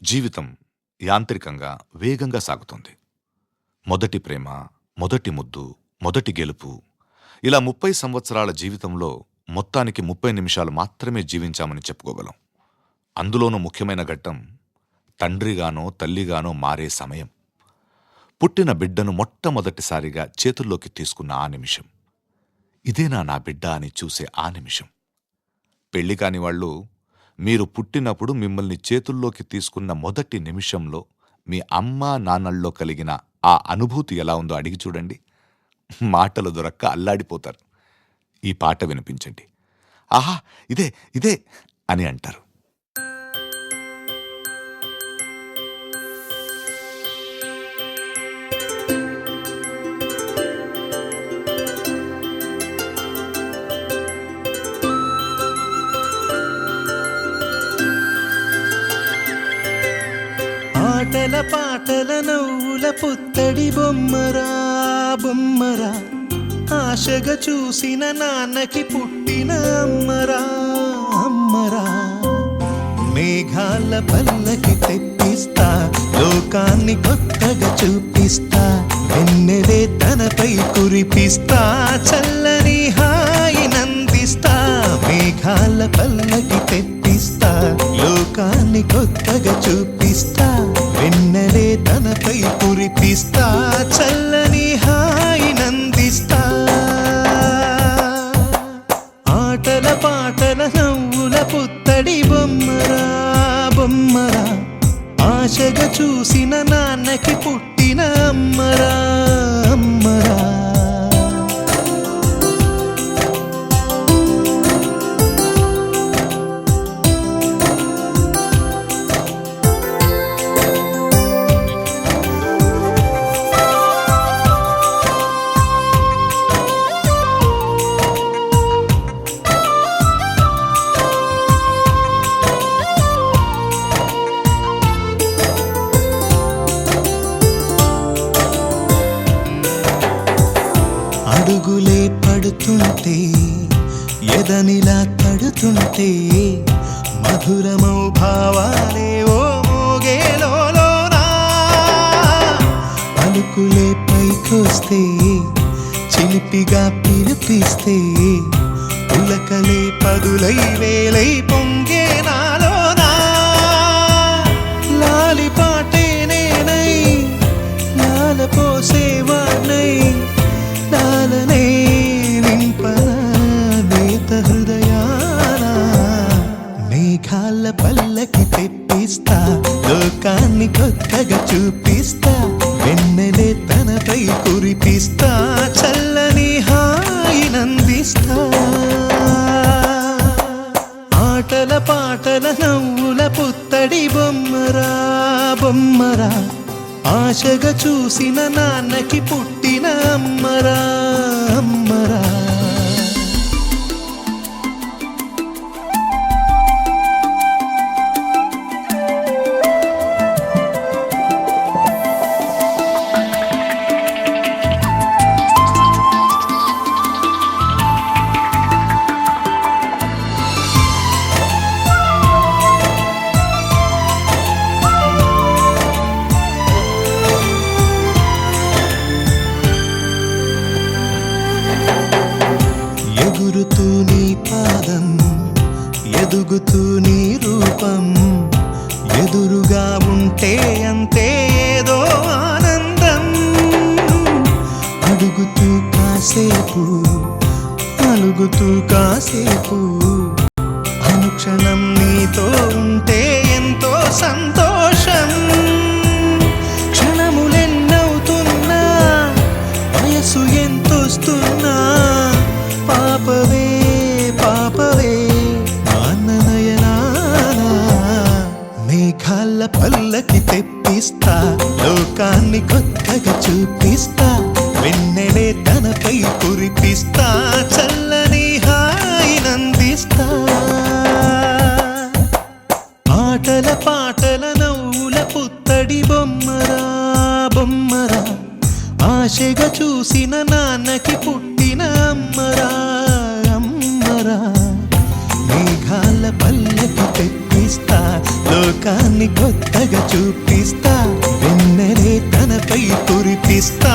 జీవితం యాంత్రికంగా వేగంగా సాగుతుంది. మొదటి ప్రేమ, మొదటి ముద్దు, మొదటి గెలుపు, ఇలా 30 సంవత్సరాల జీవితంలో మొత్తానికి 30 నిమిషాలు మాత్రమే జీవించామని చెప్పుకోగలం. అందులోనూ ముఖ్యమైన ఘట్టం తండ్రిగానో తల్లిగానో మారే సమయం. పుట్టిన బిడ్డను మొట్టమొదటిసారిగా చేతుల్లోకి తీసుకున్న ఆ నిమిషం. ఇదేనా నా బిడ్డ అని చూసే ఆ నిమిషం. పెళ్లి కాని వాళ్ళు మీరు పుట్టినప్పుడు మిమ్మల్ని చేతుల్లోకి తీసుకున్న మొదటి నిమిషంలో మీ అమ్మా నాన్నల్లో కలిగిన ఆ అనుభూతి ఎలా ఉందో అడిగి చూడండి. మాటలు దొరక్క అల్లాడిపోతారు. ఈ పాట వినిపించండి. ఆహా, ఇదే ఇదే అని అంటారు. ఆటల పాటల నవ్వుల పుత్తడి బొమ్మరా బొమ్మరా, ఆశగా చూసిన నాన్నకి పుట్టిన అమ్మరా అమ్మరా. మేఘాల పల్లకి తెప్పిస్తా, లోకాన్ని కొత్తగా చూపిస్తా, వెన్నెలే తనపై కురిపిస్తా, చల్లని హాయి నందిస్తా. మేఘాల పల్లకి తెప్పిస్తా, లోకాన్ని కొత్తగా చూపిస్తా, వెన్నెలే తనపై కురిపిస్తా, చల్లని హాయి నందిస్తా. ఆటల పాటల నవ్వుల పుత్తడి బొమ్మరా బొమ్మరా, ఆశగా చూసిన నాన్నకి పుట్టిన అమ్మరా అమ్మరా. అడుగులే పడుతుంటే, ఎదనిలా తడుతుంటే, మధురమౌ భావాలే ఓ మోగేలోనా. పలుకులే పైకొస్తే, చిలిపిగా పిలిపిస్తే, పులకలే పదులై వేలై పొంగే నాలోనా. లాలి పాటే నేనై, లాల పోసేవాణ్ణై, లాలనే నింపన నేత హృదయాన. మేఘాల పల్లకి తెప్పిస్తా, లోకాన్ని కొత్తగా చూపిస్తా, వెన్నెలే తనపై కురిపిస్తా, చల్లని హాయి నందిస్తా. ఆటల పాటల నవ్వుల పుత్తడి బొమ్మరా బొమ్మరా, ఆశగా చూసిన నాన్నకి పుట్టిన అమ్మరా అమ్మరా. ఎగురుతూ నీ పాదం, ఎదుగుతూ నీ రూపం, ఎదురుగా ఉంటే అంతే ఏదో ఆనందం. అడుగుతూ కాసేపు, అలుగుతూ కాసేపు, అనుక్షణం నీతో ఉంటే ఎంతో సంతోషం. క్షణములెన్నవుతున్నా, వయసు ఎంతొస్తున్నా, పాపవే పాపవే నయనానా. మేఘాల పల్లకి తెప్పిస్తా, లోకాన్ని కొత్తగా చూపిస్తా, వెన్నెలే తనపై కురిపిస్తా, చల్లని హాయి నందిస్తా. ఆటల పాటల నవ్వుల పుత్తడి బొమ్మరా బొమ్మరా, ఆశగా చూసిన నాన్నకి పుట్టిన అమ్మరా అమ్మరా. మేఘాల పల్లకి తెప్పిస్తా లోకాన్ని కొత్తగా చూపిస్తా వెన్నెలే తనపై కురిపిస్తా